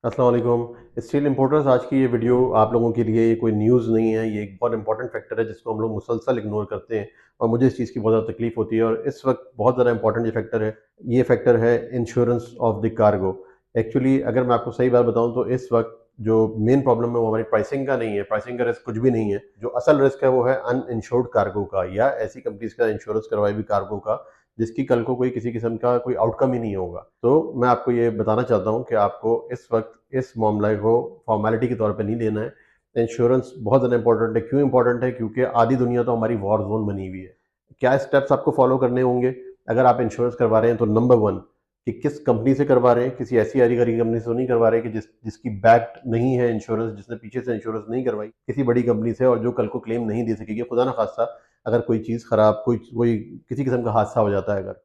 अस्सलाम वालेकुम। Steel importers, आज की ये वीडियो आप लोगों के लिए ये कोई न्यूज़ नहीं है। ये एक बहुत इंपॉर्टेंट फैक्टर है जिसको हम लोग मुसलसल इग्नोर करते हैं और मुझे इस चीज़ की बहुत ज़्यादा तकलीफ होती है और इस वक्त बहुत ज़्यादा इंपॉर्टेंट ये फैक्टर है। ये फैक्टर है insurance of the cargo. Actually अगर मैं आपको सही बात बताऊं तो इस वक्त जो मेन प्रॉब्लम है वो हमारी प्राइसिंग का नहीं है। प्राइसिंग का रिस्क कुछ भी नहीं है। जो असल रिस्क है वो है अनइंश्योर्ड कार्गो का, या ऐसी कंपनीज का इंश्योरेंस करवाए भी कार्गो का जिसकी कल को कोई किसी किस्म का कोई आउटकम ही नहीं होगा। तो मैं आपको ये बताना चाहता हूँ कि आपको इस वक्त इस मामले को फॉर्मेलिटी के तौर पे नहीं लेना है। इंश्योरेंस बहुत ज़्यादा इंपॉर्टेंट है। क्यों इंपॉर्टेंट है? क्योंकि आधी दुनिया तो हमारी वॉर जोन बनी हुई है। क्या स्टेप्स आपको फॉलो करने होंगे अगर आप इंश्योरेंस करवा रहे हैं? तो नंबर वन, कि किस कंपनी से करवा रहे हैं। किसी ऐसी हरी गरी कंपनी से तो नहीं करवा रहे कि जिसकी बैक नहीं है इंश्योरेंस, जिसने पीछे से इंश्योरेंस नहीं करवाई किसी बड़ी कंपनी से और जो कल को क्लेम नहीं दे सकेगी, खुदा ना खास्ता अगर कोई चीज़ खराब, कोई कोई किसी किस्म का हादसा हो जाता है अगर।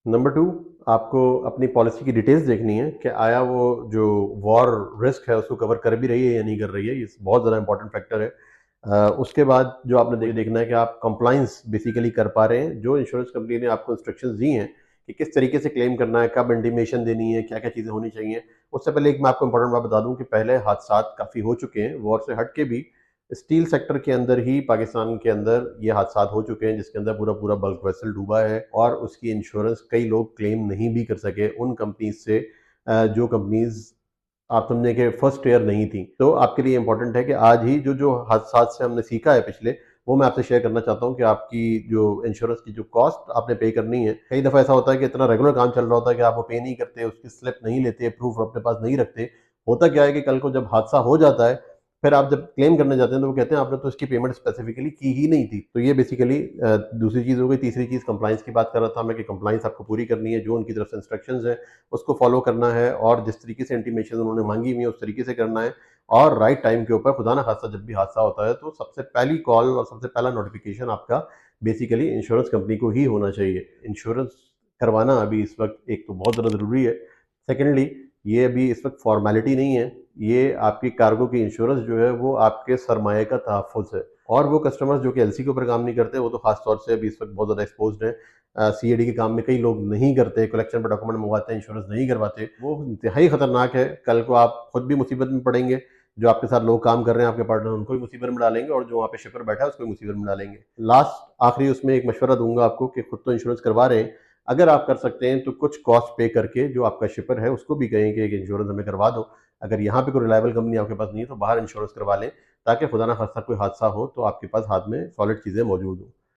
नंबर टू, आपको अपनी पॉलिसी की डिटेल्स देखनी है कि आया वो जो वॉर रिस्क है उसको कवर कर भी रही है या नहीं कर रही है। ये बहुत ज़्यादा इंपॉर्टेंट फैक्टर है। उसके बाद जो आपने देखना है कि आप कंप्लाइंस बेसिकली कर पा रहे हैं। जो इंश्योरेंस कंपनी ने आपको इंस्ट्रक्शंस दी हैं कि किस तरीके से क्लेम करना है, कब इंटीमेशन देनी है, क्या क्या चीज़ें होनी चाहिए। उससे पहले एक मैं आपको इंपॉर्टेंट बात बता दूं कि पहले हादसा काफ़ी हो चुके हैं वॉर से हट के भी। स्टील सेक्टर के अंदर ही पाकिस्तान के अंदर ये हादसा हो चुके हैं जिसके अंदर पूरा पूरा बल्क वेसल डूबा है और उसकी इंश्योरेंस कई लोग क्लेम नहीं भी कर सके उन कंपनीज से, जो कंपनीज आप समझे कि फर्स्ट ईयर नहीं थी। तो आपके लिए इंपॉर्टेंट है कि आज ही जो जो हादसा से हमने सीखा है पिछले, वो मैं आपसे शेयर करना चाहता हूँ कि आपकी जो इंश्योरेंस की जो कॉस्ट आपने पे करनी है। कई दफ़ा ऐसा होता है कि इतना रेगुलर काम चल रहा होता है कि आप वो पे नहीं करते, उसकी स्लिप नहीं लेते, प्रूफ अपने पास नहीं रखते। होता क्या है कि कल को जब हादसा हो जाता है, फिर आप जब क्लेम करने जाते हैं तो वो कहते हैं आपने तो इसकी पेमेंट स्पेसिफिकली की ही नहीं थी। तो ये बेसिकली दूसरी चीज़ हो गई। तीसरी चीज़ कंप्लाइंस की बात कर रहा था मैं कि कंप्लाइंस आपको पूरी करनी है। जो उनकी तरफ से इंस्ट्रक्शंस हैं उसको फॉलो करना है और जिस तरीके से इंटीमेशन उन्होंने मांगी हुई है उस तरीके से करना है। और राइट टाइम के ऊपर, खुदा ना खास्ता जब भी हादसा होता है तो सबसे पहली कॉल और सबसे पहला नोटिफिकेशन आपका बेसिकली इंश्योरेंस कंपनी को ही होना चाहिए। इंश्योरेंस करवाना अभी इस वक्त एक तो बहुत ज़्यादा ज़रूरी है। सेकेंडली, ये अभी इस वक्त फॉर्मेलिटी नहीं है। ये आपकी कार्गो की इंश्योरेंस जो है वो आपके सरमाए का तहफ़्फ़ुज़ है। और वो कस्टमर्स जो कि एलसी के ऊपर काम नहीं करते वो तो खास तौर से अभी इस वक्त बहुत ज़्यादा एक्सपोज्ड हैं। सीएडी के काम में कई लोग नहीं करते, कलेक्शन पर डॉक्यूमेंट मंगवाते हैं, इंश्योरेंस नहीं करवाते। वो इंतहाई खतरनाक है। कल को आप खुद भी मुसीबत में पड़ेंगे, जो आपके साथ लोग काम कर रहे हैं, आपके पार्टनर, उनको भी मुसीबत में डालेंगे और जो वहाँ पे शिपर बैठा है उसको भी मुसीबत में डालेंगे। लास्ट आखिरी उसमें एक मशवरा दूंगा आपको कि खुद तो इंश्योरेंस करवा रहे हैं, अगर आप कर सकते हैं तो कुछ कॉस्ट पे करके जो आपका शिपर है उसको भी कहें कि एक इंश्योरेंस हमें करवा दो। अगर यहाँ पे कोई रिलायबल कंपनी आपके पास नहीं है तो बाहर इंश्योरेंस करवा लें, ताकि खुदा ना खास्ता कोई हादसा हो तो आपके पास हाथ में सॉलिड चीज़ें मौजूद हों।